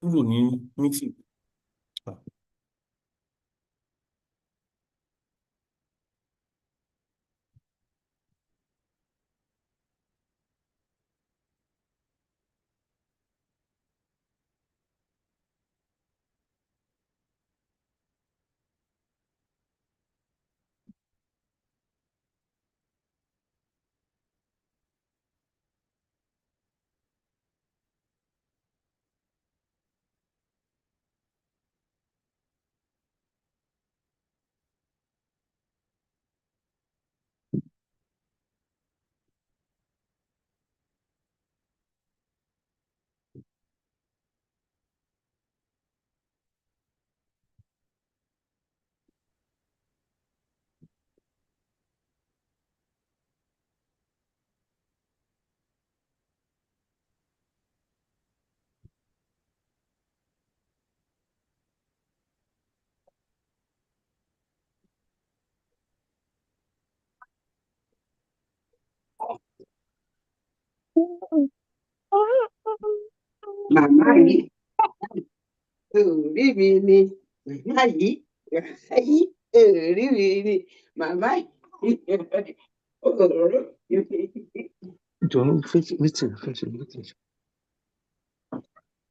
kúrò ní meeting. Màmá yìí, orí mi ni, màmá yìí, orí mi ni, màmá yìí, orí mi ni. John, meeting.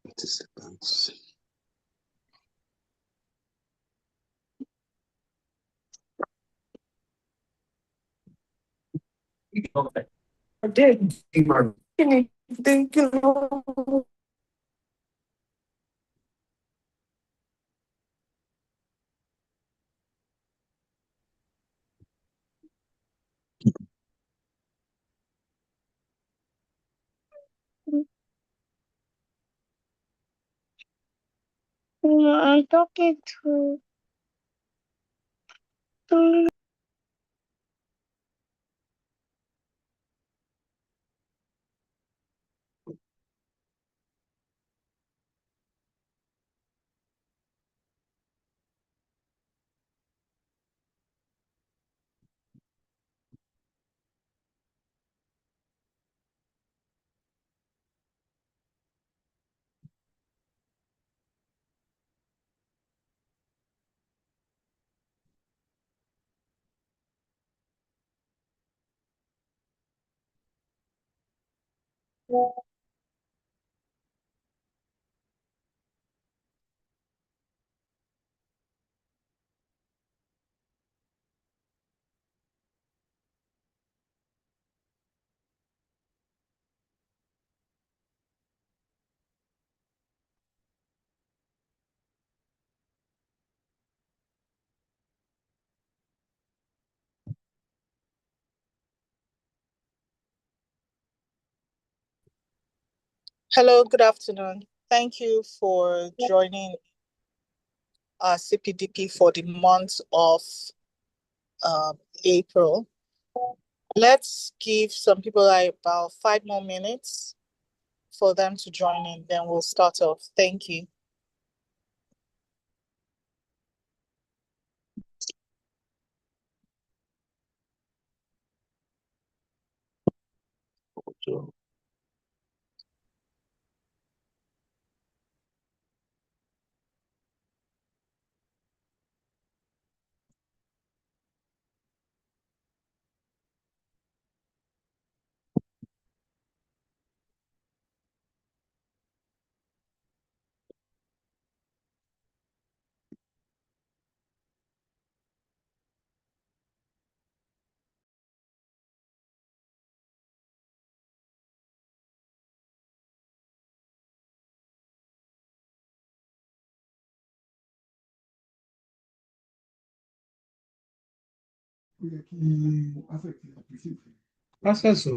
30 seconds. Okay. I did. Thank you. I'm talking to. Hello, good afternoon. Thank you for joining our CPDP for the month of April. Let's give some people like about 5 more minutes for them to join in, then we'll start off. Thank you. John. Access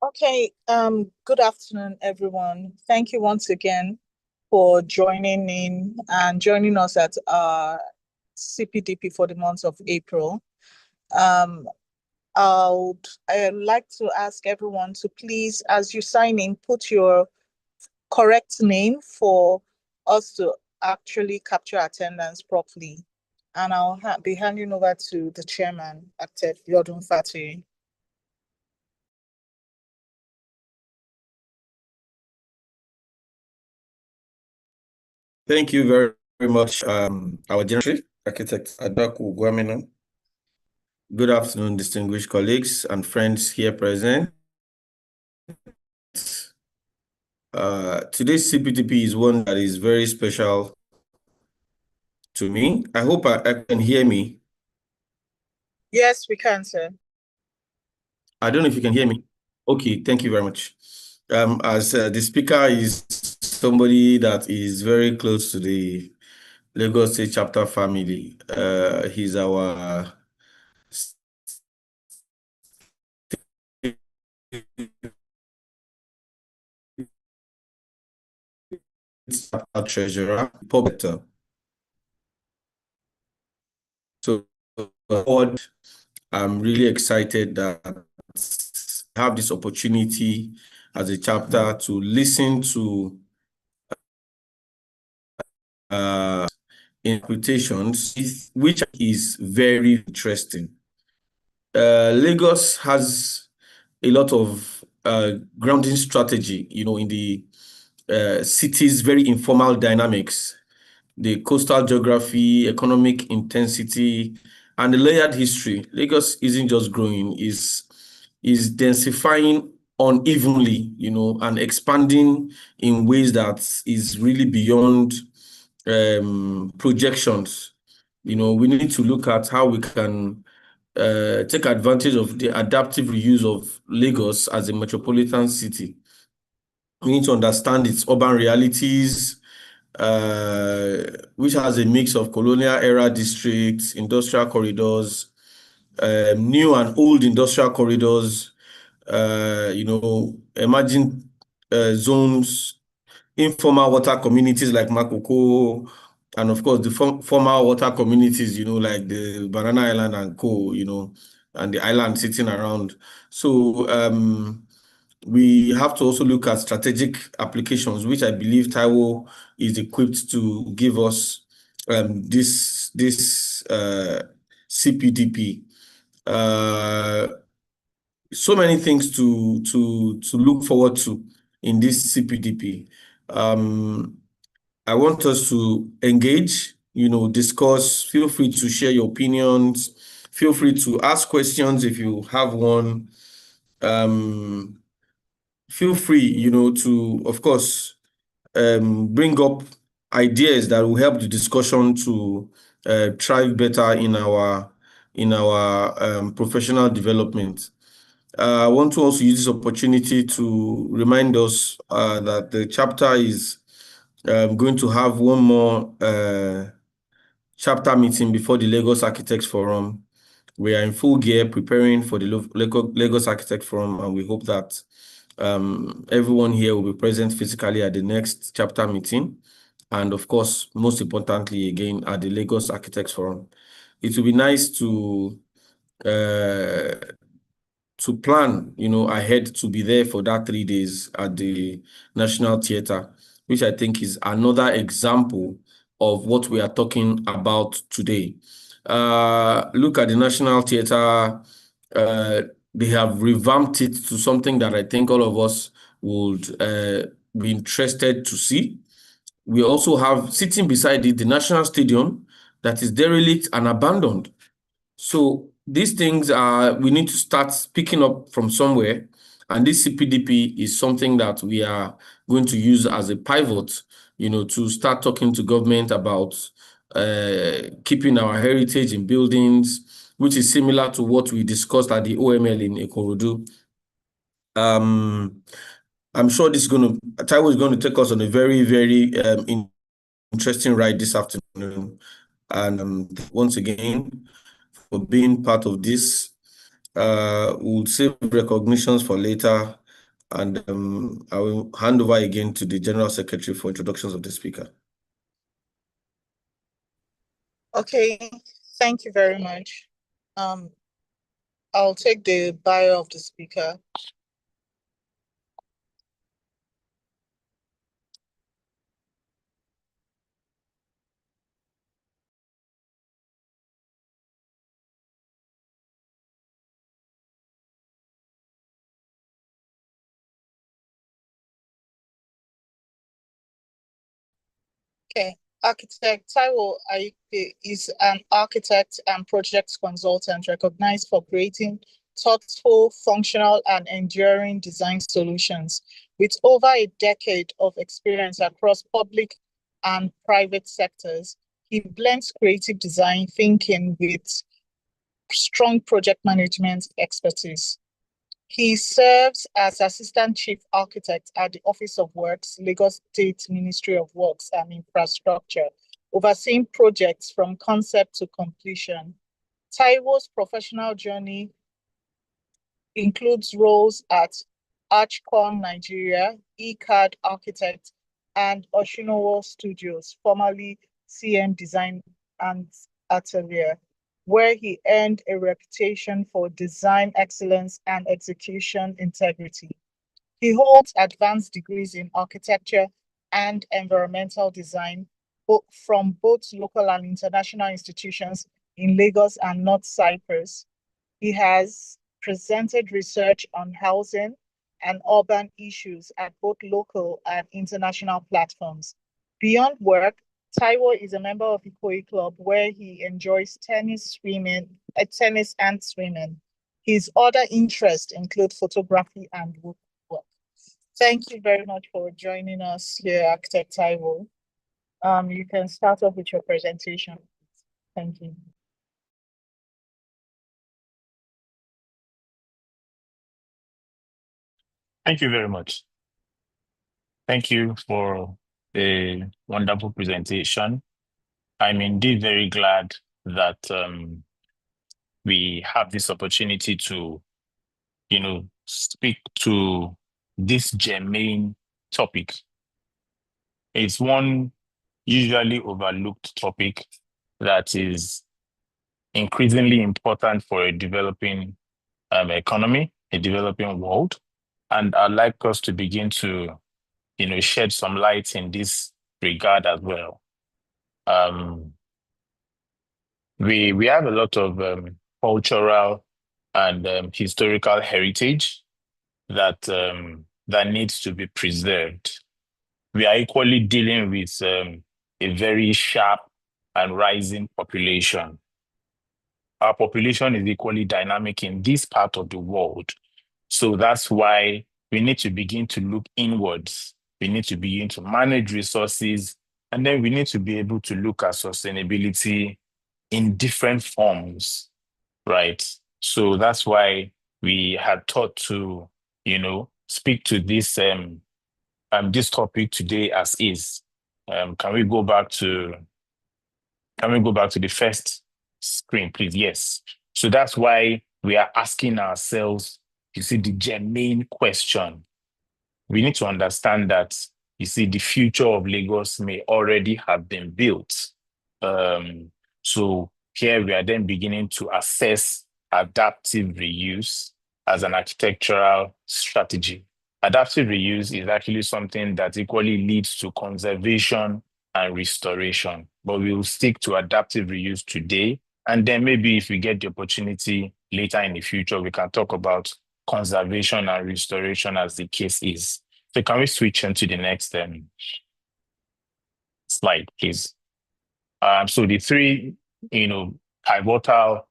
Okay, good afternoon, everyone. Thank you once again for joining in and joining us at CPDP for the month of April. Um, I'd like to ask everyone to please, as you sign in, put your correct name for us to actually capture attendance properly. And I'll be handing over to the chairman, Acted Yodun Fati. Thank you very much, our General Architect Adaku Guamina. Good afternoon, distinguished colleagues and friends here present. Today's CPDP is one that is very special to me. I hope I can hear me. Yes, we can, sir. I don't know if you can hear me. Okay, thank you very much. As the speaker is somebody that is very close to the Lagos State chapter family. He's our treasurer, public. So, I'm really excited that I have this opportunity as a chapter to listen to interpretations, which is very interesting. Lagos has a lot of grounding strategy, in the city's very informal dynamics, the coastal geography, economic intensity, and the layered history. Lagos isn't just growing, is densifying unevenly, and expanding in ways that is really beyond projections. We need to look at how we can take advantage of the adaptive reuse of Lagos as a metropolitan city. We need to understand its urban realities, which has a mix of colonial era districts, industrial corridors, new and old industrial corridors, emerging zones, informal water communities like Makoko, and of course the formal water communities, like the Banana Island and Co, and the island sitting around. So we have to also look at strategic applications, which I believe Taiwo is equipped to give us this CPDP. So many things to look forward to in this CPDP. I want us to engage, discuss. Feel free to share your opinions. Feel free to ask questions if you have one. Feel free, to, of course, bring up ideas that will help the discussion to thrive better in our professional development. I want to also use this opportunity to remind us that the chapter is going to have one more chapter meeting before the Lagos Architects Forum. We are in full gear preparing for the Lagos Architect Forum, and we hope that everyone here will be present physically at the next chapter meeting. And of course, most importantly, again, at the Lagos Architects Forum. It will be nice to plan, ahead to be there for that 3 days at the National Theatre, which I think is another example of what we are talking about today. Look at the National Theatre. They have revamped it to something that I think all of us would be interested to see. We also have, sitting beside it, the National Stadium that is derelict and abandoned. So these things we need to start picking up from somewhere. And this CPDP is something that we are going to use as a pivot, to start talking to government about keeping our heritage in buildings, which is similar to what we discussed at the OML in Ikorodu. I'm sure Taiwo is going to take us on a very, very interesting ride this afternoon. And once again, for being part of this. We'll save recognitions for later. And I will hand over again to the General Secretary for introductions of the speaker. Okay, thank you very much. I'll take the bio of the speaker. Okay, architect Taiwo Aipe is an architect and project consultant recognized for creating thoughtful, functional, and enduring design solutions. With over a decade of experience across public and private sectors, he blends creative design thinking with strong project management expertise. He serves as Assistant Chief Architect at the Office of Works, Lagos State Ministry of Works and Infrastructure, overseeing projects from concept to completion. Taiwo's professional journey includes roles at Archcon Nigeria, ECAD Architect, and Oshinowo Studios, formerly CM Design and Atelier, where he earned a reputation for design excellence and execution integrity. He holds advanced degrees in architecture and environmental design from both local and international institutions in Lagos and North Cyprus. He has presented research on housing and urban issues at both local and international platforms. Beyond work, Taiwo is a member of Ikoyi Club where he enjoys tennis and swimming. His other interests include photography and woodwork. Thank you very much for joining us here, Architect Taiwo. You can start off with your presentation. Thank you. Thank you very much. Thank you for a wonderful presentation. I'm indeed very glad that we have this opportunity to, speak to this germane topic. It's one usually overlooked topic that is increasingly important for a developing economy, a developing world. And I'd like us to begin to, shed some light in this regard as well. We have a lot of cultural and historical heritage that that needs to be preserved. We are equally dealing with a very sharp and rising population. Our population is equally dynamic in this part of the world. So that's why we need to begin to look inwards. We need to begin to manage resources, and then we need to be able to look at sustainability in different forms, right? So that's why we had thought to, speak to this this topic today as is. Can we go back to the first screen, please? Yes. So that's why we are asking ourselves, you see, the germane question. We need to understand that, you see, the future of Lagos may already have been built. So here we are then beginning to assess adaptive reuse as an architectural strategy. Adaptive reuse is actually something that equally leads to conservation and restoration, but we will stick to adaptive reuse today. And then maybe if we get the opportunity later in the future, we can talk about conservation and restoration as the case is. So can we switch into the next slide, please? So the three, pivotal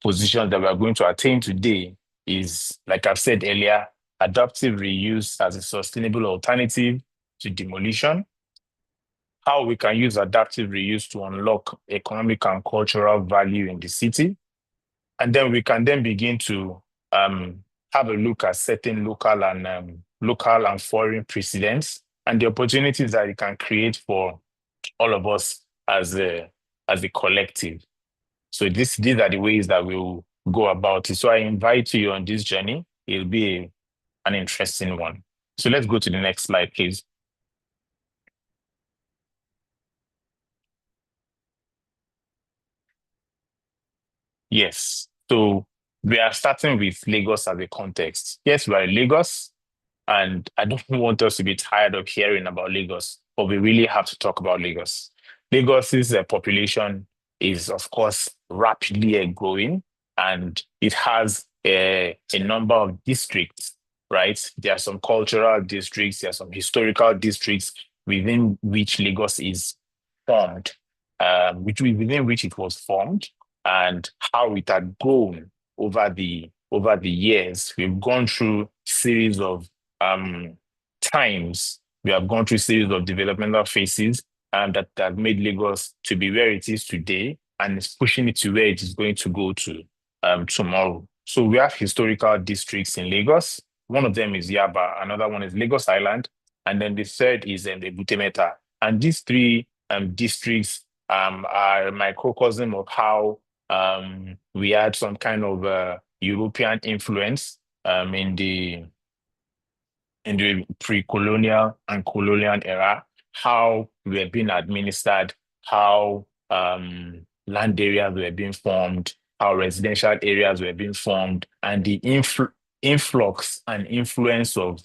positions that we are going to attain today is, like I've said earlier, adaptive reuse as a sustainable alternative to demolition, how we can use adaptive reuse to unlock economic and cultural value in the city. And then we can then begin to have a look at certain local and foreign precedents and the opportunities that it can create for all of us as a collective. So these are the ways that we'll go about it. So I invite you on this journey. It'll be an interesting one. So let's go to the next slide, please. Yes. So we are starting with Lagos as a context. Yes, we are in Lagos, and I don't want us to be tired of hearing about Lagos, but we really have to talk about Lagos. Lagos's population is, of course, rapidly growing, and it has a number of districts, right? There are some cultural districts, there are some historical districts within which Lagos is formed, within which it was formed, and how it had grown over the years. We've gone through series of times. We have gone through series of developmental phases that have made Lagos to be where it is today, and it's pushing it to where it is going to go to tomorrow. So we have historical districts in Lagos. One of them is Yaba, another one is Lagos Island, and then the third is Ebute Metta. And these three districts are a microcosm of how we had some kind of European influence in the pre-colonial and colonial era, how we were being administered, how land areas were being formed, how residential areas were being formed, and the influx and influence of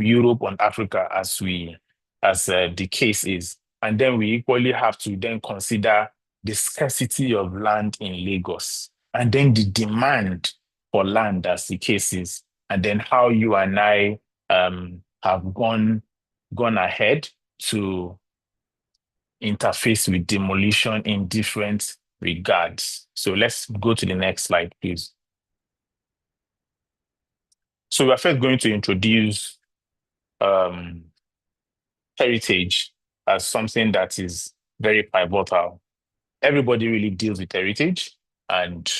Europe on Africa as the case is. And then we equally have to then consider the scarcity of land in Lagos, and then the demand for land as the case is, and then how you and I have gone ahead to interface with demolition in different regards. So let's go to the next slide, please. So we're first going to introduce heritage as something that is very pivotal. Everybody really deals with heritage, and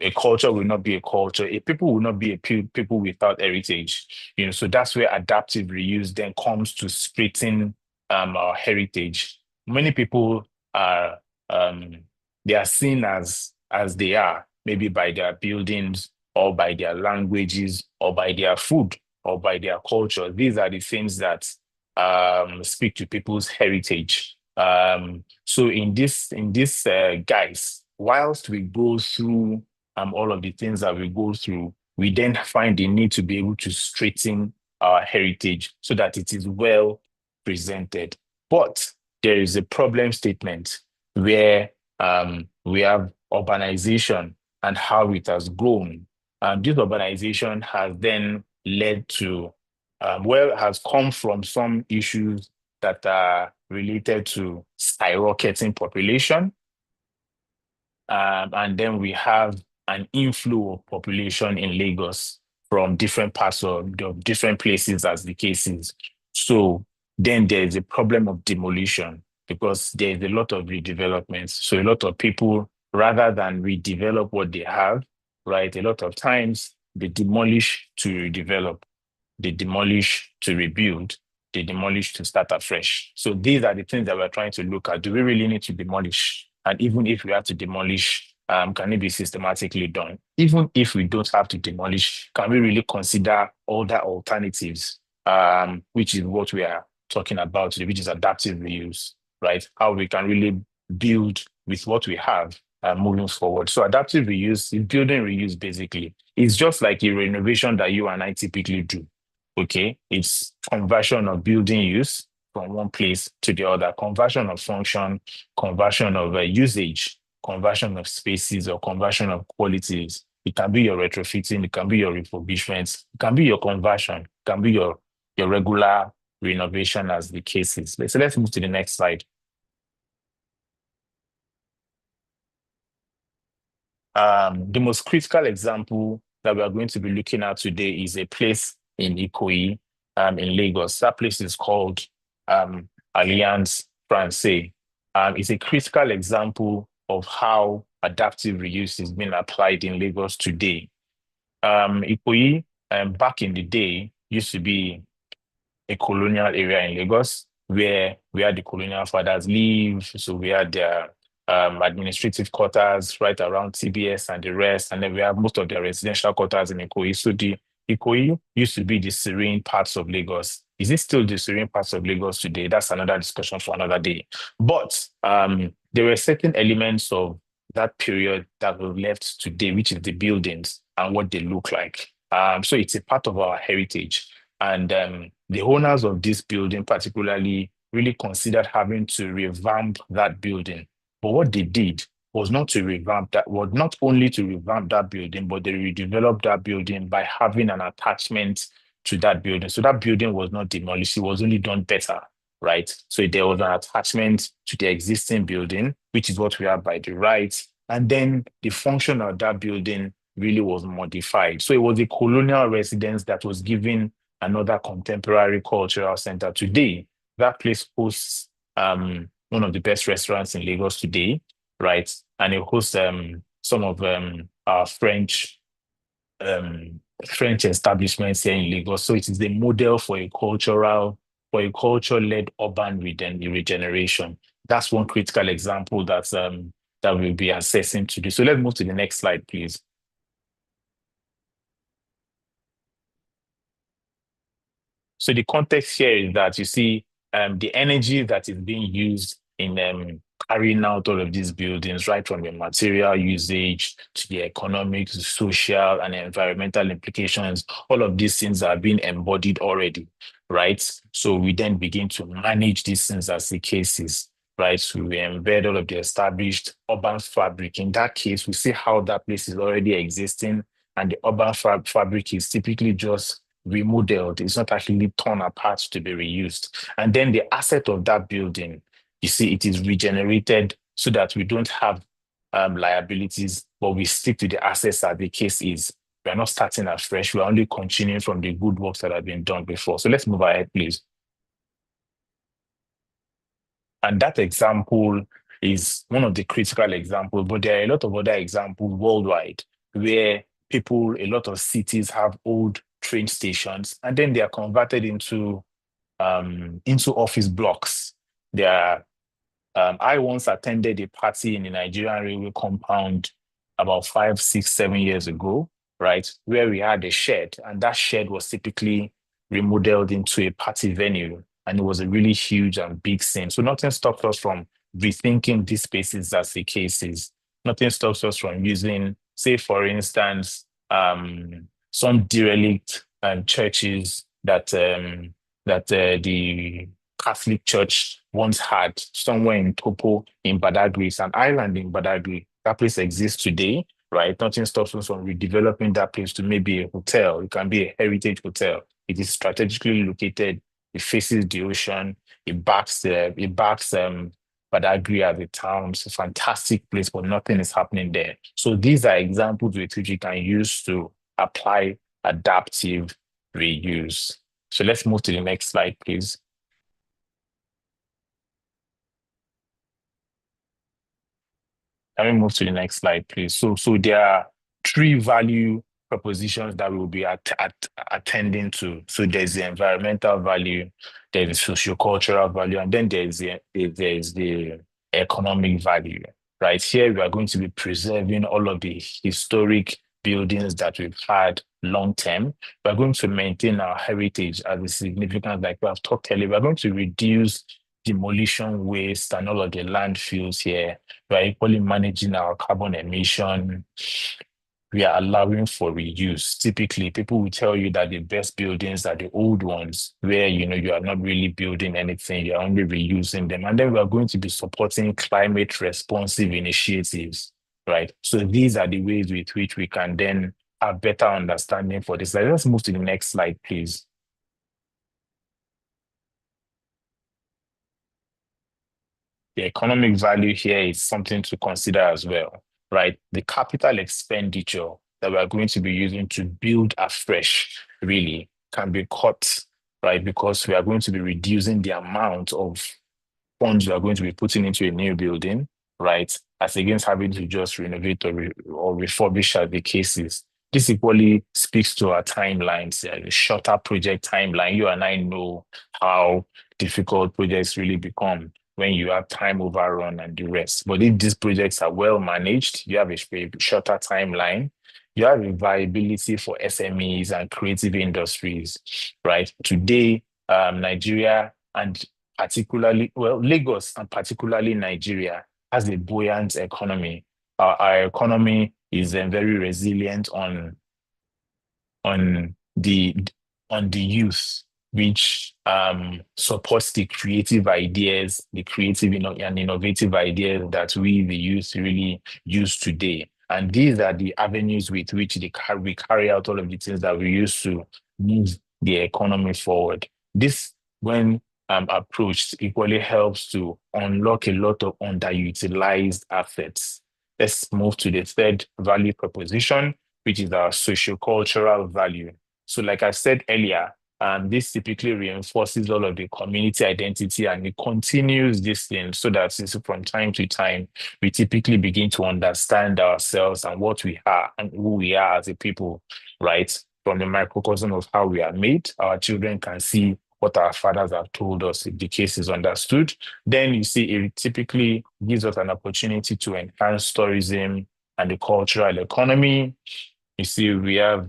a culture will not be a culture. A people will not be a people without heritage. So that's where adaptive reuse then comes to splitting our heritage. Many people are they are seen as they are, maybe by their buildings or by their languages or by their food or by their culture. These are the things that speak to people's heritage. So in this guys, whilst we go through all of the things that we go through, we then find the need to be able to straighten our heritage so that it is well presented. But there is a problem statement where we have urbanization and how it has grown. And this urbanization has then led to, has come from some issues that are related to skyrocketing population. And then we have an inflow of population in Lagos from different parts of different places as the case is. So then there's a problem of demolition because there's a lot of redevelopments. So a lot of people, rather than redevelop what they have, right, a lot of times they demolish to redevelop, they demolish to rebuild, they demolish to start afresh. So these are the things that we're trying to look at. Do we really need to demolish? And even if we have to demolish, can it be systematically done? Even if we don't have to demolish, can we really consider other alternatives, which is what we are talking about today, which is adaptive reuse, right? How we can really build with what we have moving forward. So adaptive reuse is building reuse, basically. It's just like a renovation that you and I typically do, okay? It's conversion of building use from one place to the other, conversion of function, conversion of usage, conversion of spaces, or conversion of qualities. It can be your retrofitting, it can be your refurbishments, it can be your conversion, it can be your regular renovation as the case is. So let's move to the next slide. The most critical example that we are going to be looking at today is a place in Ikoyi, in Lagos. That place is called Alliance Francaise. It's a critical example of how adaptive reuse is being applied in Lagos today. Ikoyi, back in the day, used to be a colonial area in Lagos where the colonial fathers live. So we had their administrative quarters right around TBS and the rest, and then we have most of their residential quarters in Ikoyi. So the Ikoyi used to be the serene parts of Lagos. Is it still the serene parts of Lagos today? That's another discussion for another day. But there were certain elements of that period that were left today, which is the buildings and what they look like. So it's a part of our heritage. And the owners of this building particularly really considered having to revamp that building. But what they did was not to revamp that, was not only to revamp that building, but they redeveloped that building by having an attachment to that building. So that building was not demolished, it was only done better, right? So there was an attachment to the existing building, which is what we have by the right. And then the function of that building really was modified. So it was a colonial residence that was given another contemporary cultural center. Today, that place hosts one of the best restaurants in Lagos today, right? And it hosts some of our French establishments here in Lagos. So it is the model for a culture-led urban regeneration. That's one critical example that we'll be assessing today. So let's move to the next slide, please. So the context here is that you see the energy that is being used in carrying out all of these buildings, right from the material usage to the economic, social, and environmental implications, all of these things are being embodied already, right? So we then begin to manage these things as the cases, right? So we embed all of the established urban fabric. In that case, we see how that place is already existing, and the urban fabric is typically just remodeled. It's not actually torn apart to be reused. And then the asset of that building, you see, it is regenerated so that we don't have liabilities, but we stick to the assets as the case is. We're not starting afresh. We're only continuing from the good works that have been done before. So let's move ahead, please. And that example is one of the critical examples, but there are a lot of other examples worldwide where a lot of cities have old train stations, and then they are converted into office blocks. I once attended a party in the Nigerian railway compound about 5, 6, 7 years ago, right, where we had a shed, and that shed was typically remodeled into a party venue, and it was a really huge and big scene. So nothing stops us from rethinking these spaces as the case is. Nothing stops us from using, say, for instance, some derelict churches that the Catholic Church once had somewhere in Topo in Badagry. It's an island in Badagry. That place exists today, right? Nothing stops us from redeveloping that place to maybe a hotel. It can be a heritage hotel. It is strategically located. It faces the ocean. It backs Badagry as a town. It's a fantastic place, but nothing is happening there. So these are examples with which you can use to apply adaptive reuse. So let's move to the next slide, please. Can we move to the next slide, please? So there are 3 value propositions that we'll be attending to. So there's the environmental value, there's the sociocultural value, and then there's the economic value. Right here, we are going to be preserving all of the historic buildings that we've had long term. We're going to maintain our heritage as a significant, like we have talked earlier. We're going to reduce demolition waste and all of the landfills here. We're equally managing our carbon emission. We are allowing for reuse. Typically, people will tell you that the best buildings are the old ones where, you are not really building anything, you're only reusing them. And then we are going to be supporting climate responsive initiatives, right? So these are the ways with which we can then have better understanding for this. Let's move to the next slide, please. The economic value here is something to consider as well, right? The capital expenditure that we are going to be using to build afresh really can be cut, right? Because we are going to be reducing the amount of funds we are going to be putting into a new building, right? As against having to just renovate or refurbish as the case is. This equally speaks to our timelines, a shorter project timeline. You and I know how difficult projects really become when you have time overrun and the rest. But if these projects are well managed, you have a shorter timeline, you have a viability for SMEs and creative industries, right? Today, Nigeria and particularly, well, Lagos and particularly Nigeria has a buoyant economy. Our economy is very resilient on the on the youth, which supports the creative ideas, the creative and innovative ideas that we, the youth, really use today. And these are the avenues with which we carry out all of the things that we use to move the economy forward. This, when approached, equally helps to unlock a lot of underutilized assets. Let's move to the third value proposition, which is our sociocultural value. So like I said earlier, this typically reinforces all of the community identity, and it continues this thing so that from time to time, we typically begin to understand ourselves and what we are and who we are as a people, right? From the microcosm of how we are made, our children can see what our fathers have told us if the case is understood. Then you see it typically gives us an opportunity to enhance tourism and the cultural economy. You see, we have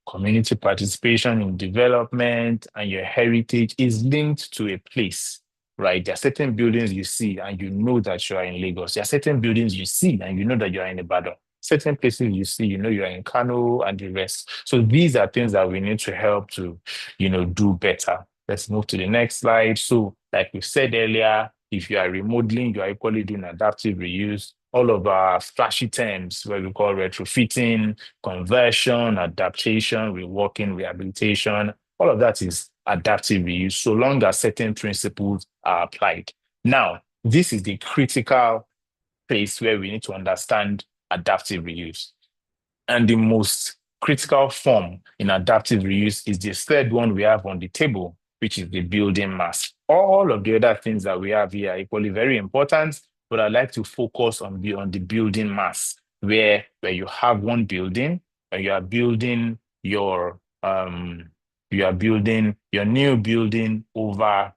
community participation in development, and your heritage is linked to a place, right? There are certain buildings you see and you know that you are in Lagos. There are certain buildings you see and you know that you are in Ibadan. Certain places you see, you know you are in Kano and the rest. So these are things that we need to help to, do better. Let's move to the next slide. So like we said earlier, if you are remodeling, you are equally doing adaptive reuse. All of our flashy terms, what we call retrofitting, conversion, adaptation, reworking, rehabilitation, all of that is adaptive reuse, so long as certain principles are applied. Now, this is the critical place where we need to understand adaptive reuse. And the most critical form in adaptive reuse is the third one we have on the table, which is the building mass. All of the other things that we have here are equally very important, but I'd like to focus on the building mass, where you have one building and you are building your new building over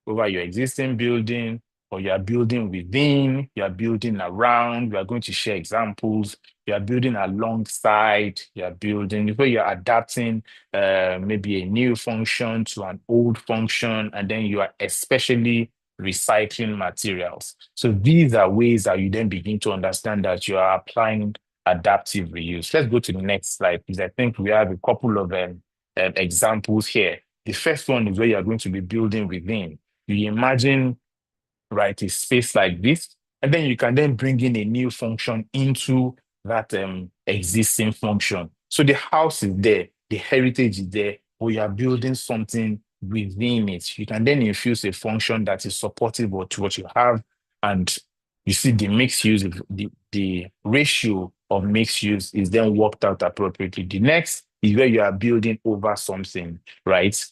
your existing building, or you are building within, you are building around. We are going to share examples. You are building alongside, you are building, where you're adapting maybe a new function to an old function, and then you are especially recycling materials. So these are ways that you then begin to understand that you are applying adaptive reuse. Let's go to the next slide, because I think we have a couple of examples here. The first one is where you're going to be building within. You imagine, right, a space like this, and then you can then bring in a new function into that existing function. So the house is there, the heritage is there, but you are building something within it. You can then infuse a function that is supportive to what you have, and you see the mixed use, the ratio of mixed use is then worked out appropriately. The next is where you are building over something, right?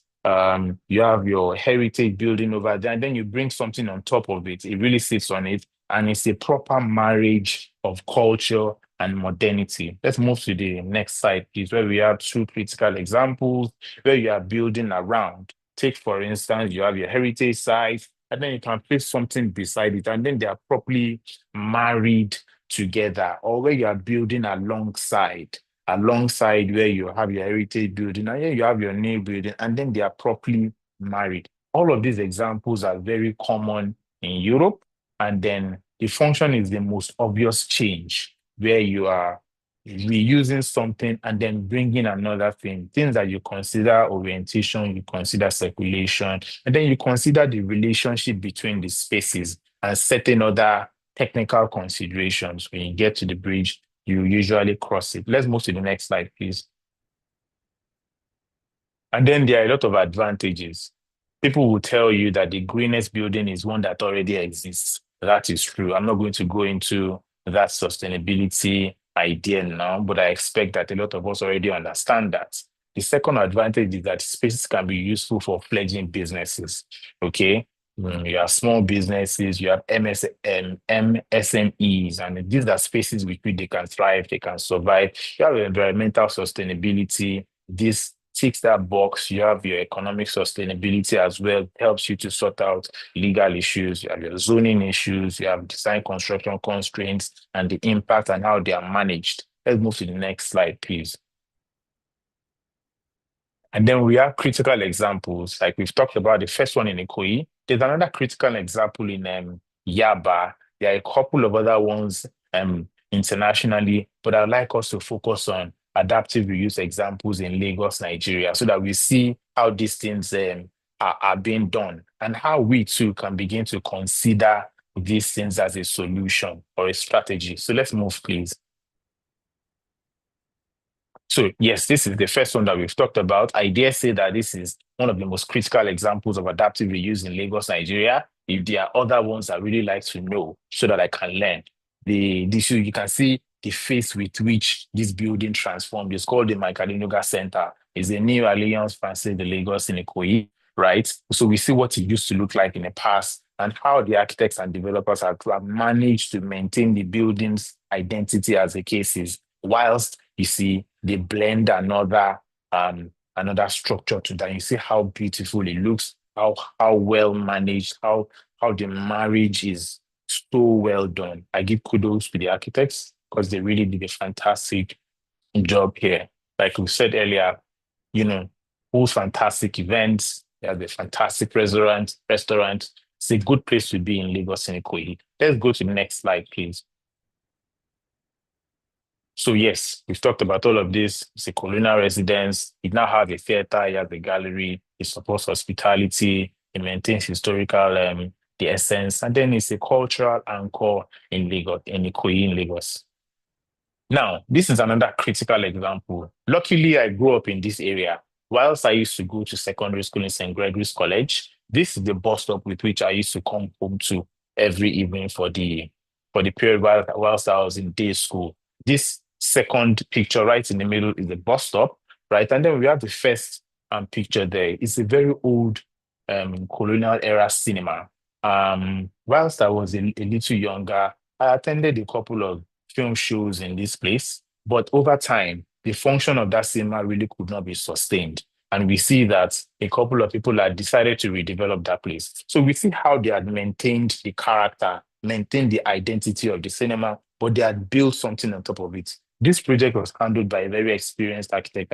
You have your heritage building over there, and then you bring something on top of it. It really sits on it, and it's a proper marriage of culture and modernity. Let's move to the next slide, please, where we have two critical examples where you are building around. Take, for instance, you have your heritage site, and then you can place something beside it, and then they are properly married together, or where you are building alongside where you have your heritage building, and here you have your new building, and then they are properly married. All of these examples are very common in Europe, and then the function is the most obvious change, where you are reusing something and then bringing another thing, things that you consider orientation, you consider circulation, and then you consider the relationship between the spaces and certain other technical considerations. When you get to the bridge, you usually cross it. Let's move to the next slide, please. And then there are a lot of advantages. People will tell you that the greenest building is one that already exists. That is true. I'm not going to go into that sustainability idea now, but I expect that a lot of us already understand that. The second advantage is that spaces can be useful for fledgling businesses, okay? You have small businesses, you have MSMEs, and these are spaces with which they can thrive, they can survive. You have environmental sustainability. This ticks that box. You have your economic sustainability as well. It helps you to sort out legal issues. You have your zoning issues. You have design construction constraints and the impact and how they are managed. Let's move to the next slide, please. And then we have critical examples, like we've talked about the first one in Ikoyi. There's another critical example in Yaba. There are a couple of other ones internationally, but I'd like us to focus on adaptive reuse examples in Lagos, Nigeria, so that we see how these things are being done and how we too can begin to consider these things as a solution or a strategy. So let's move, please. So yes, this is the first one that we've talked about. I dare say that this is one of the most critical examples of adaptive reuse in Lagos, Nigeria. If there are other ones I really like to know so that I can learn. You can see the face with which this building transformed. It's called the Maikadinoga Center. It's a new Alliance Française de Lagos in Ikoyi, right? So we see what it used to look like in the past and how the architects and developers have managed to maintain the building's identity as the case is, whilst you see they blend another structure to that. You see how beautiful it looks, how well managed, how the marriage is so well done. I give kudos to the architects because they really did a fantastic job here. Like we said earlier, whole fantastic events. They have a fantastic restaurant. It's a good place to be in Lagos and Ikoyi. Let's go to the next slide, please. So yes, we've talked about all of this. It's a colonial residence. It now has a theater, it has a gallery, it supports hospitality, it maintains historical, the essence, and then it's a cultural anchor in Lagos, in Ikoyi in Lagos. Now, this is another critical example. Luckily, I grew up in this area. Whilst I used to go to secondary school in St. Gregory's College, this is the bus stop with which I used to come home to every evening for the period whilst I was in day school. This second picture right in the middle is the bus stop, right? And then we have the first picture there. It's a very old colonial era cinema. Whilst I was a little younger, I attended a couple of film shows in this place, but over time, the function of that cinema really could not be sustained. And we see that a couple of people had decided to redevelop that place. So we see how they had maintained the character, maintained the identity of the cinema, but they had built something on top of it. This project was handled by a very experienced architect,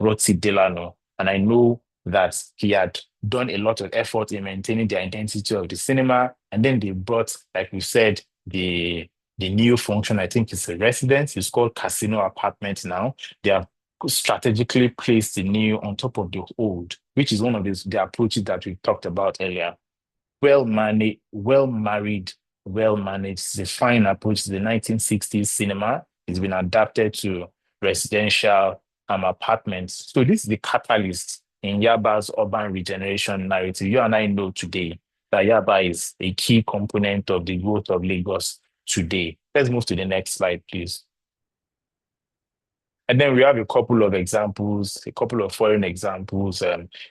Rotsi Delano, and I know that he had done a lot of effort in maintaining the identity of the cinema. And then they brought, like we said, the new function. I think it's a residence. It's called Casino Apartment now. They have strategically placed the new on top of the old, which is one of the approaches that we talked about earlier. Well managed. It's a fine approach to the 1960s cinema. It's been adapted to residential apartments. So this is the catalyst in Yaba's urban regeneration narrative. You and I know today that Yaba is a key component of the growth of Lagos today. Let's move to the next slide, please. And then we have a couple of examples, a couple of foreign examples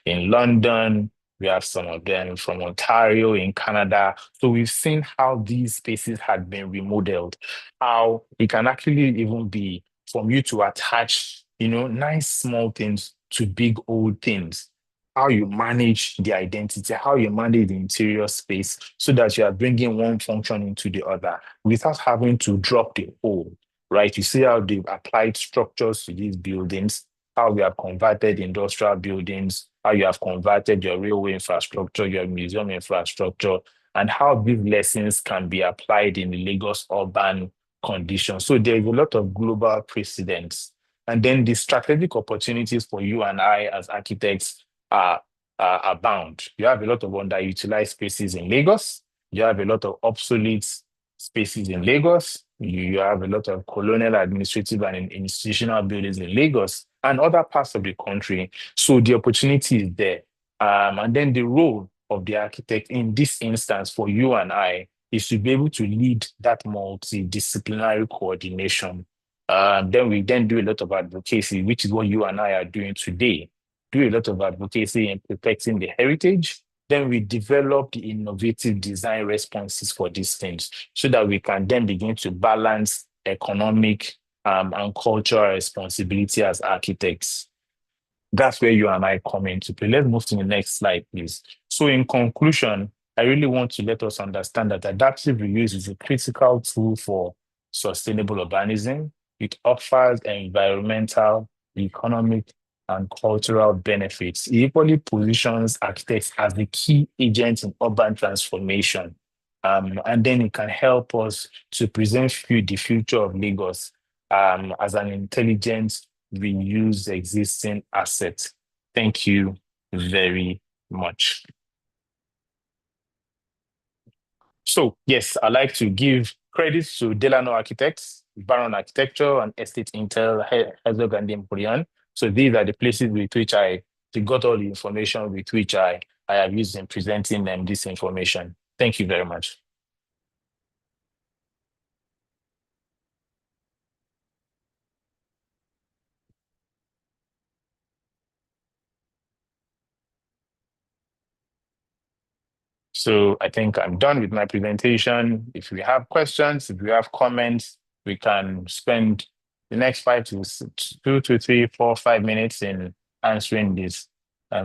in London. We have some of them from Ontario in Canada. So we've seen how these spaces had been remodeled, how it can actually even be from you to attach, nice small things to big old things. How you manage the identity, how you manage the interior space so that you are bringing one function into the other without having to drop the whole, right? You see how they've applied structures to these buildings, how we have converted industrial buildings, how you have converted your railway infrastructure, your museum infrastructure, and how these lessons can be applied in the Lagos urban conditions. So there's a lot of global precedents. And then the strategic opportunities for you and I as architects abound. You have a lot of underutilized spaces in Lagos. You have a lot of obsolete spaces in Lagos. You have a lot of colonial administrative and institutional buildings in Lagos and other parts of the country. So the opportunity is there. And then the role of the architect in this instance for you and I is to be able to lead that multidisciplinary coordination. Then we do a lot of advocacy, which is what you and I are doing today. Do a lot of advocacy in protecting the heritage. Then we develop the innovative design responses for these things so that we can then begin to balance economic and cultural responsibility as architects. That's where you and I come into play. Let's move to the next slide, please. So in conclusion, I really want to let us understand that adaptive reuse is a critical tool for sustainable urbanism. it offers environmental, economic, and cultural benefits. It equally positions architects as the key agents in urban transformation. And then it can help us to present the future of Lagos as an intelligent, reuse existing asset. Thank you very much. So yes, I'd like to give credits to Delano Architects, Baron Architecture, and Estate Intel, Herzog and Emporian. So these are the places with which I got all the information with which I have used in presenting them this information. Thank you very much. So I think I'm done with my presentation. If we have questions, if we have comments, we can spend the next 2 to 3, 4, 5 minutes in answering this.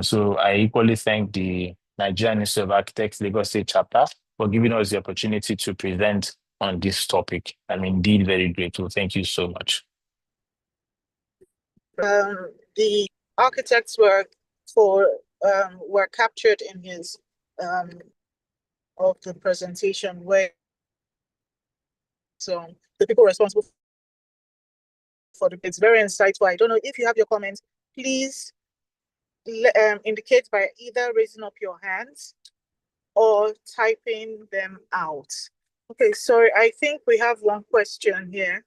So I equally thank the Nigerian Institute of Architects Lagos State chapter for giving us the opportunity to present on this topic. I'm indeed very grateful. Thank you so much. The architects were captured in his of the presentation, where so the people responsible for it's very insightful. I don't know if you have your comments, please indicate by either raising up your hands or typing them out. Okay, sorry, I think we have one question here.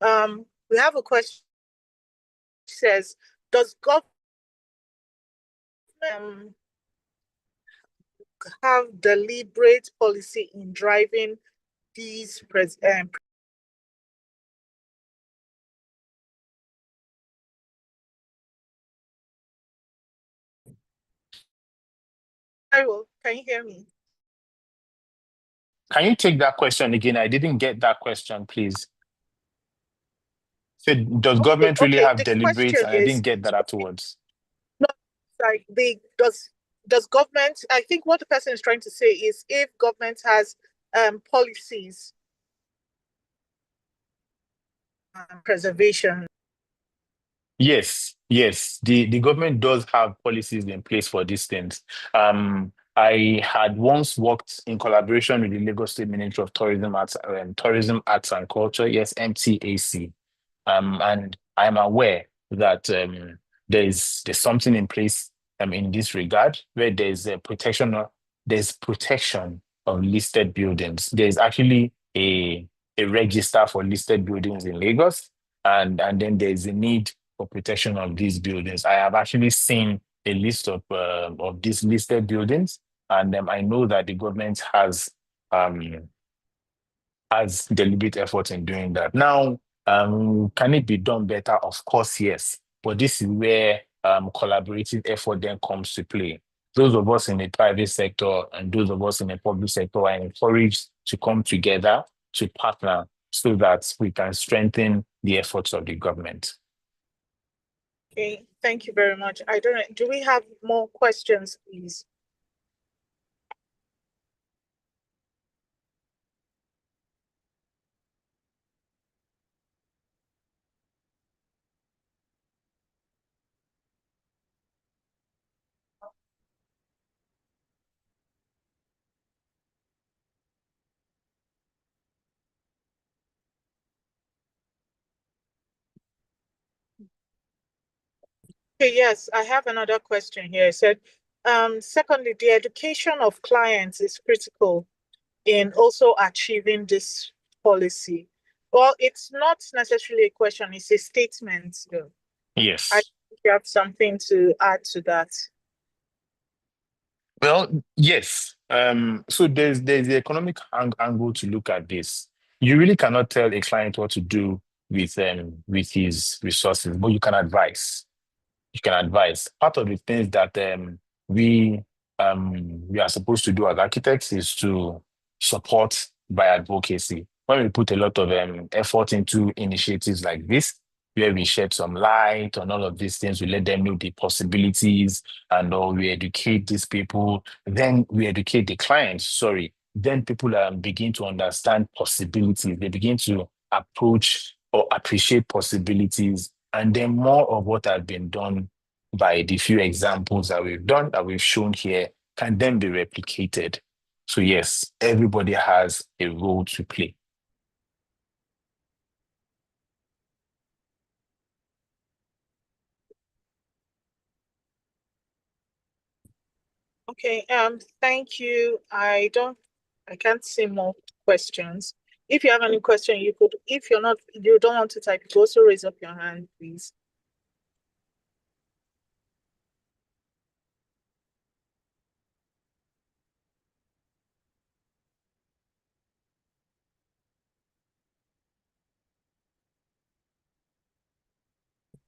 We have a question that says, does government have deliberate policy in driving these can you hear me? Can you take that question again? I didn't get that question, please. So does government really have deliberate? I didn't get that afterwards. No, like does government, I think what the person is trying to say is if government has policies preservation. Yes, the government does have policies in place for these things. I had once worked in collaboration with the Lagos State Ministry of Tourism, Arts and Culture, yes, MTAC. And I'm aware that there's something in place in this regard where there's protection of listed buildings. There's actually a register for listed buildings in Lagos, and then there's a need for protection of these buildings. I have actually seen a list of these listed buildings, and I know that the government has deliberate effort in doing that. Now, can it be done better? Of course, yes. But this is where collaborative effort then comes to play. Those of us in the private sector and those of us in the public sector are encouraged to come together to partner so that we can strengthen the efforts of the government. Okay, thank you very much. I don't know, do we have more questions, please? Okay, yes, I have another question here. It said, secondly, the education of clients is critical in also achieving this policy. Well, it's not necessarily a question, it's a statement. Though. Yes. I think you have something to add to that. Well, yes. So there's the economic angle to look at this. You really cannot tell a client what to do with his resources, but you can advise. Part of the things that we are supposed to do as architects is to support by advocacy. When we put a lot of effort into initiatives like this, where we shed some light on all of these things, we let them know the possibilities, and we educate these people, then we educate the clients, then people begin to understand possibilities. They begin to approach or appreciate possibilities, and then more of what has been done by the few examples that we've done, that we've shown here, can then be replicated. So yes, everybody has a role to play. Okay, thank you. I can't see more questions. If you have any question, you could, if you don't want to type, you could also raise up your hand, please.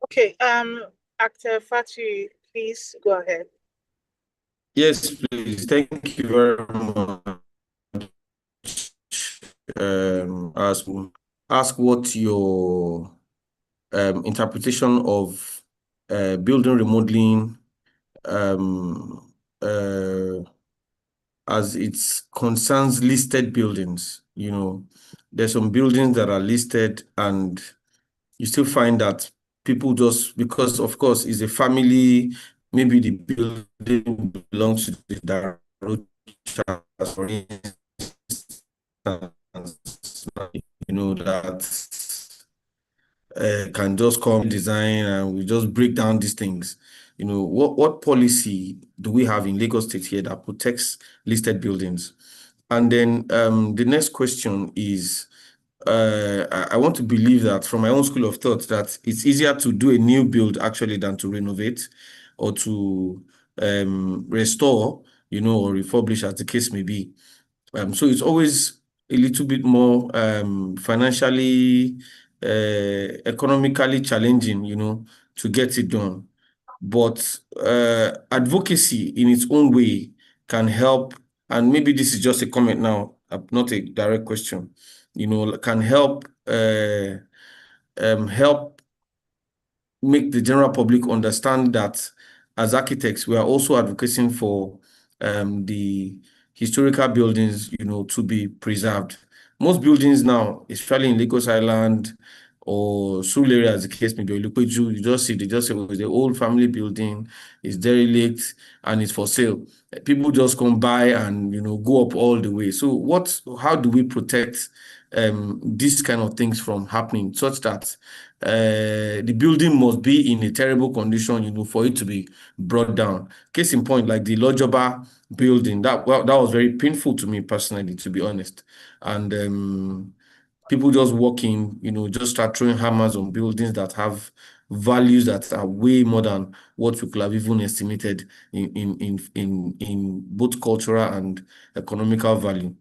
Okay, Actor Fatu, please go ahead. Yes, please. Thank you very much. Ask what your interpretation of building remodeling as it concerns listed buildings. There's some buildings that are listed and you still find that people just, because of course it's a family, maybe the building belongs to the Darochas, for instance, that can just come design and we just break down these things. What policy do we have in Lagos State here that protects listed buildings? And then the next question is, I want to believe that from my own school of thought that it's easier to do a new build actually than to renovate or to restore, or refurbish as the case may be. So it's always a little bit more financially, economically challenging, to get it done. But advocacy in its own way can help, and maybe this is just a comment now, not a direct question, can help help make the general public understand that as architects, we are also advocating for the historical buildings, to be preserved. Most buildings now, especially in Lagos Island or Surulere, as the case may be, Olupeju, they just say, well, it's the old family building, it's derelict, and it's for sale. People just come by and, go up all the way. So how do we protect these kind of things from happening such that the building must be in a terrible condition, for it to be brought down? Case in point, like the Lojoba building, that was very painful to me personally, to be honest. And people just walk in, just start throwing hammers on buildings that have values that are way more than what we could have even estimated in both cultural and economical value.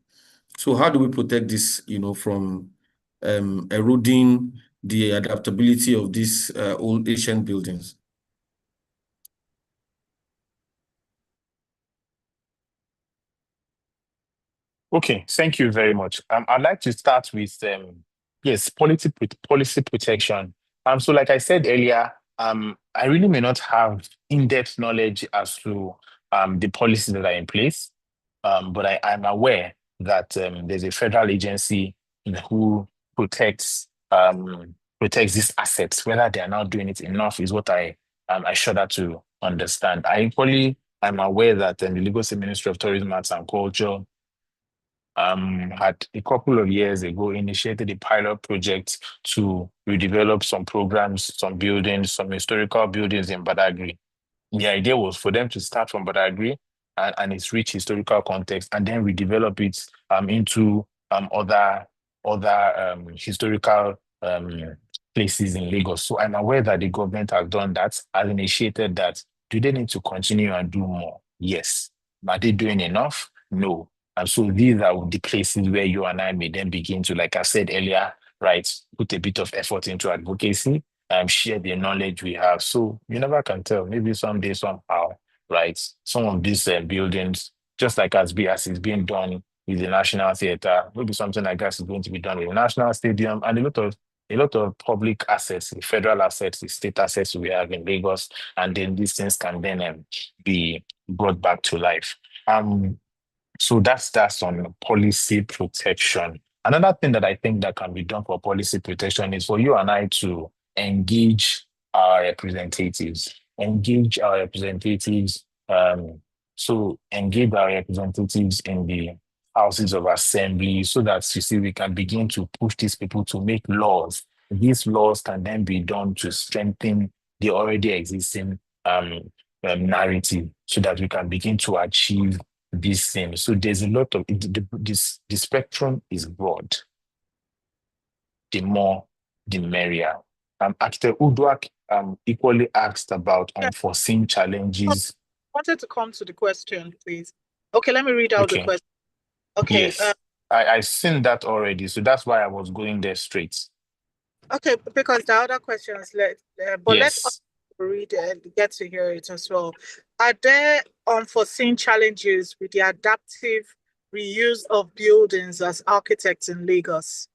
So how do we protect this, from eroding the adaptability of these old ancient buildings? Okay, thank you very much. I'd like to start with yes, policy protection. So like I said earlier, I really may not have in-depth knowledge as to the policies that are in place, but I'm aware that there's a federal agency who protects these assets. Whether they are now doing it enough is what I shudder to understand. I'm aware that the Lagos State Ministry of Tourism, Arts and Culture had a couple of years ago initiated a pilot project to redevelop some programs, some buildings, some historical buildings in Badagry. The idea was for them to start from Badagry and its rich historical context, and then redevelop it into other historical places in Lagos. So I'm aware that the government has done that, has initiated that. Do they need to continue and do more? Yes. Are they doing enough? No. And so these are the places where you and I may then begin to, like I said earlier, right, put a bit of effort into advocacy, share the knowledge we have. So you never can tell. Maybe someday, somehow, right, some of these buildings, just like as it's being done with the National Theatre, maybe something like that is going to be done with the National Stadium and a lot of public assets, the federal assets, the state assets we have in Lagos, and then these things can then be brought back to life. So that's on policy protection. Another thing that I think that can be done for policy protection is for you and I to engage our representatives, engage our representatives, engage our representatives in the houses of assembly so that you see we can begin to push these people to make laws. These laws can then be done to strengthen the already existing narrative so that we can begin to achieve these things. So there's a lot of the spectrum is broad. The more, the merrier. Architect Uduak equally asked about Yeah. unforeseen challenges. Wanted to come to the question, please. Okay, let me read out the Okay. question. Okay. Yes. I've seen that already, so that's why I was going there straight. Okay, because the other questions, but let's Yes. read and get to hear it as well. Are there unforeseen challenges with the adaptive reuse of buildings as architects in Lagos?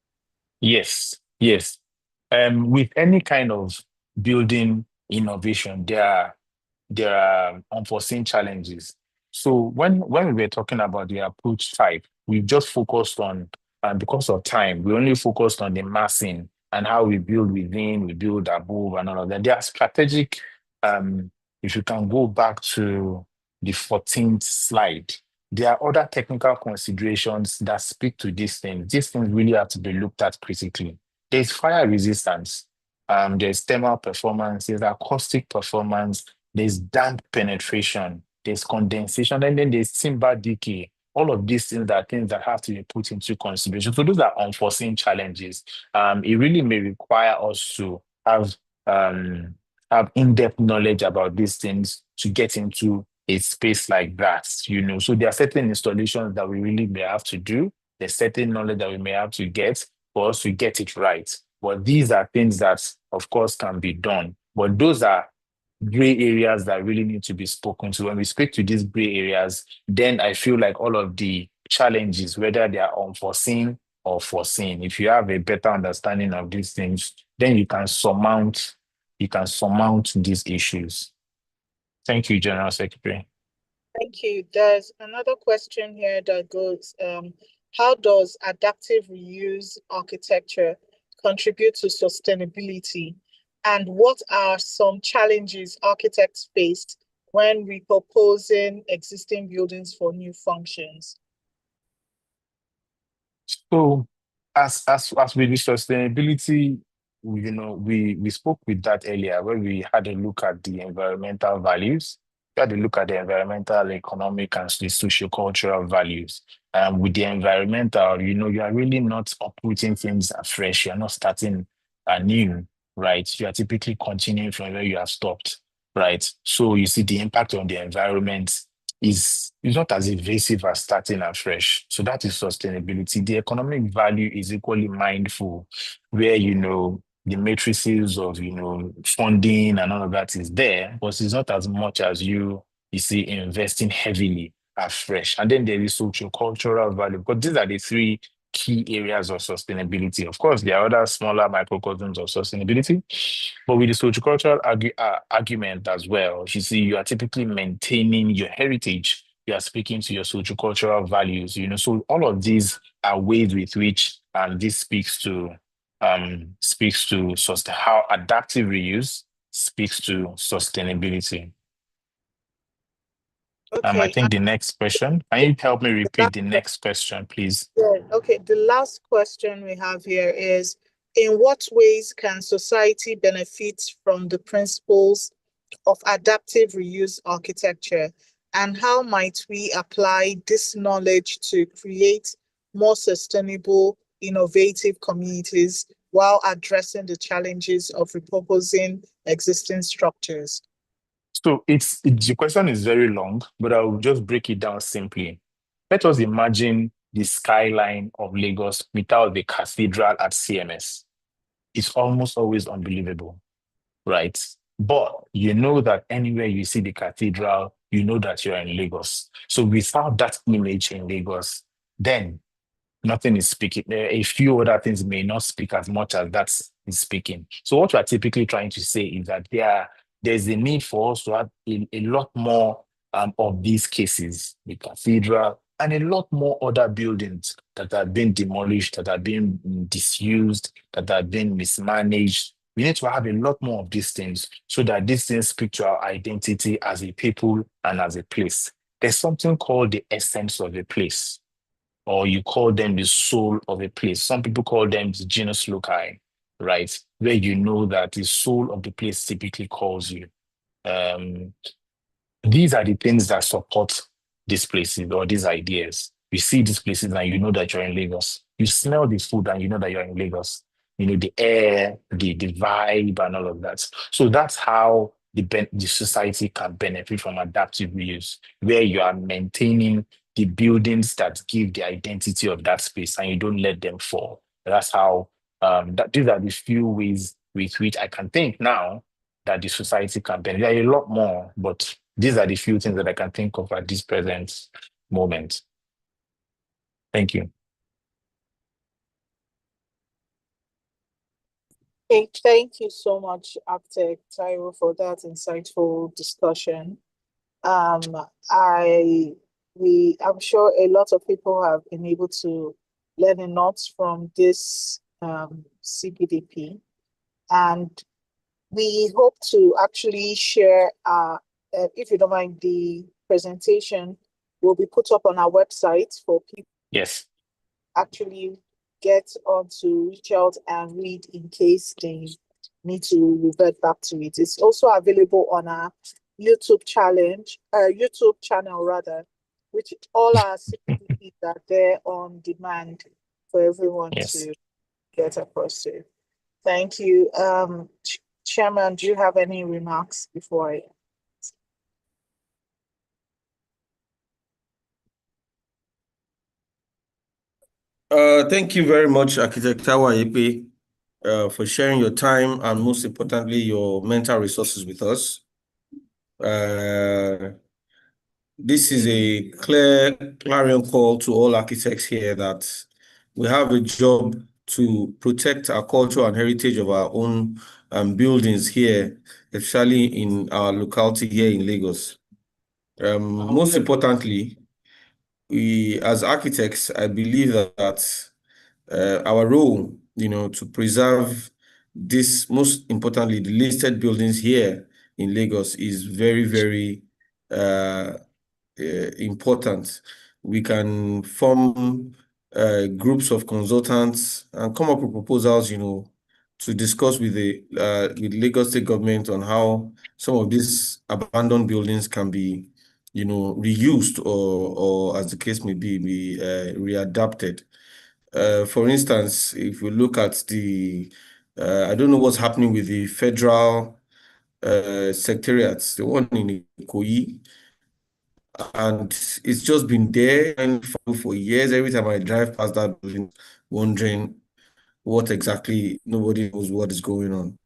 Yes. Yes. With any kind of building innovation, there are unforeseen challenges. So when we were talking about the approach type, we've just focused on, and because of time, we only focused on the massing and how we build within, we build above, and all of that. There are strategic, if you can go back to the 14th slide, there are other technical considerations that speak to these things. These things really have to be looked at critically. There's fire resistance, there's thermal performance, there's acoustic performance, there's damp penetration, there's condensation, and then there's timber decay. All of these things are things that have to be put into consideration. So those are unforeseen challenges. It really may require us to have in-depth knowledge about these things to get into a space like that, you know. So there are certain installations that we really may have to do. There's certain knowledge that we may have to get for us to get it right. But these are things that, of course, can be done. But those are gray areas that really need to be spoken to. When we speak to these gray areas, then I feel like all of the challenges, whether they are unforeseen or foreseen, if you have a better understanding of these things, then you can surmount these issues. Thank you, General Secretary. Thank you. There's another question here that goes, how does adaptive reuse architecture contribute to sustainability? And what are some challenges architects face when repurposing existing buildings for new functions? So as with the sustainability, we spoke with that earlier where we had a look at the environmental values. We had a look at the environmental, economic, and the socio-cultural values. With the environmental, you are really not uprooting things afresh. You're not starting anew, right? You are typically continuing from where you have stopped, right? So you see the impact on the environment is not as invasive as starting afresh. So that is sustainability. The economic value is equally mindful, where the matrices of funding and all of that is there, but it's not as much as you see investing heavily afresh. And then there is social cultural value, because these are the three key areas of sustainability. Of course, there are other smaller microcosms of sustainability, but with the sociocultural argument as well, you see, you are typically maintaining your heritage. You are speaking to your sociocultural values. So all of these are ways with which this speaks to how adaptive reuse speaks to sustainability. I Okay. think the next question. Can you help me repeat the next question, please? Yeah, okay. The last question we have here is, in what ways can society benefit from the principles of adaptive reuse architecture? And how might we apply this knowledge to create more sustainable, innovative communities while addressing the challenges of repurposing existing structures? So the question is very long, but I will just break it down simply. Let us imagine the skyline of Lagos without the cathedral at CMS. It's almost always unbelievable, right? But you know that anywhere you see the cathedral, you know that you're in Lagos. So without that image in Lagos, then nothing is speaking. A few other things may not speak as much as that is speaking. So what we are typically trying to say is that there's a need for us to have a lot more of these cases, the cathedral, and a lot more other buildings that are being demolished, that are being disused, that are being mismanaged. We need to have a lot more of these things so that these things speak to our identity as a people and as a place. There's something called the essence of a place, or you call them the soul of a place. Some people call them the genus loci, right? Where you know that the soul of the place typically calls you. Um, these are the things that support these places or these ideas. You see these places and you know that you're in Lagos. You smell the food and you know that you're in Lagos. You know, the air, the vibe and all of that. So that's how the society can benefit from adaptive reuse, where you are maintaining the buildings that give the identity of that space and you don't let them fall. That's how, these are the few ways with which I can think now that the society can benefit. There are a lot more, but these are the few things that I can think of at this present moment. Thank you. Okay, thank you so much, Architect Taiwo, for that insightful discussion. I'm sure a lot of people have been able to learn a lot from this CPDP, and we hope to actually share, if you don't mind, the presentation will be put up on our website for people. Yes. Actually get on to reach out and read in case they need to revert back to it. It's also available on our YouTube channel rather, which all our CPDPs are there on demand for everyone to get across to. Thank you. Chairman, do you have any remarks before I? Thank you very much, Architect Tawayepe, for sharing your time and most importantly, your mental resources with us. This is a clarion call to all architects here that we have a job to protect our culture and heritage of our own buildings here, especially in our locality here in Lagos. Most importantly, we as architects, I believe that our role, to preserve this, most importantly, the listed buildings here in Lagos is very, very important. We can form groups of consultants and come up with proposals, to discuss with the with Lagos State government on how some of these abandoned buildings can be, reused or as the case may be readapted. For instance, if we look at the, I don't know what's happening with the federal secretariats, the one in Ikoyi, and it's just been there for years. Every time I drive past that building, wondering what exactly, nobody knows what is going on.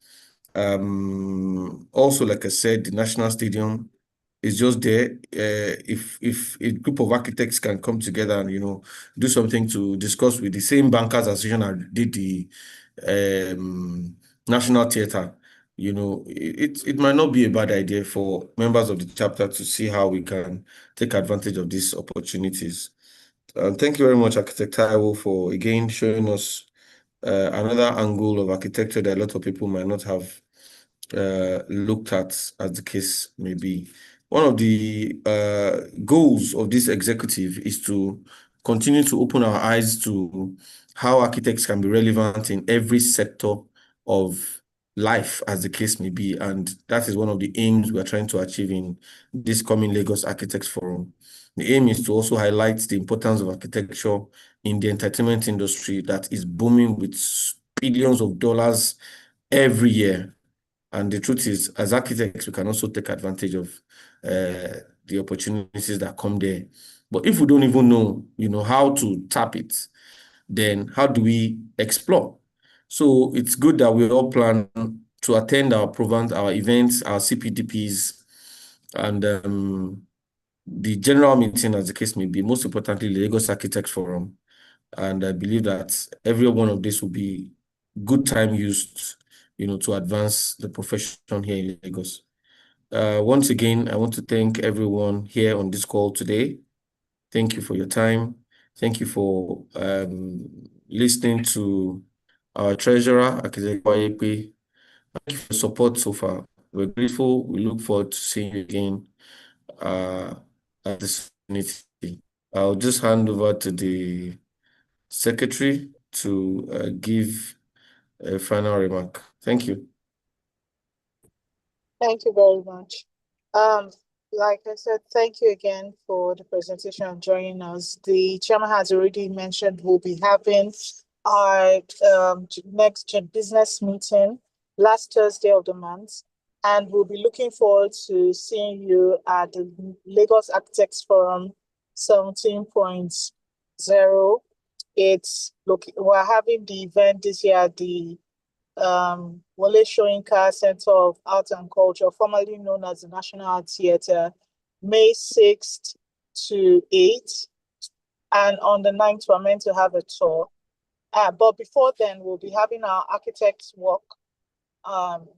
Also, like I said, the National Stadium is just there. If a group of architects can come together and do something to discuss with the same bankers association that did the National Theatre, it might not be a bad idea for members of the chapter to see how we can take advantage of these opportunities. Thank you very much, Architect Taiwo, for again showing us another angle of architecture that a lot of people might not have looked at, as the case may be. One of the goals of this executive is to continue to open our eyes to how architects can be relevant in every sector of life, as the case may be. And that is one of the aims we are trying to achieve in this coming Lagos Architects Forum. The aim is to also highlight the importance of architecture in the entertainment industry that is booming with billions of dollars every year. And the truth is, as architects, we can also take advantage of the opportunities that come there. But if we don't even know, how to tap it, then how do we explore? So it's good that we all plan to attend our events, our CPDPs, and the general meeting, as the case may be, most importantly, the Lagos Architects Forum. And I believe that every one of this will be good time used, to advance the profession here in Lagos. Once again, I want to thank everyone here on this call today. Thank you for your time. Thank you for listening to our treasurer, Akizekwa Ayepe. Thank you for your support so far. We're grateful. We look forward to seeing you again at this meeting. I'll just hand over to the secretary to give a final remark. Thank you. Thank you very much. Like I said, thank you again for the presentation and joining us. The chairman has already mentioned we'll be having our next business meeting last Thursday of the month, and we'll be looking forward to seeing you at the Lagos Architects Forum 17.0. We're having the event this year at the Wole Soyinka Center of Art and Culture, formerly known as the National Art Theatre, May 6th to 8th. And on the 9th, we're meant to have a tour. But before then, we'll be having our architects walk,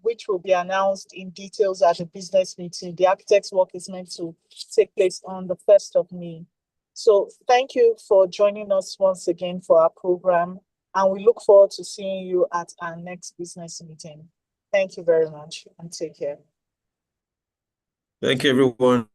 which will be announced in details at the business meeting. The architects walk is meant to take place on the 1st of May. So thank you for joining us once again for our program. And we look forward to seeing you at our next business meeting. Thank you very much and take care. Thank you, everyone.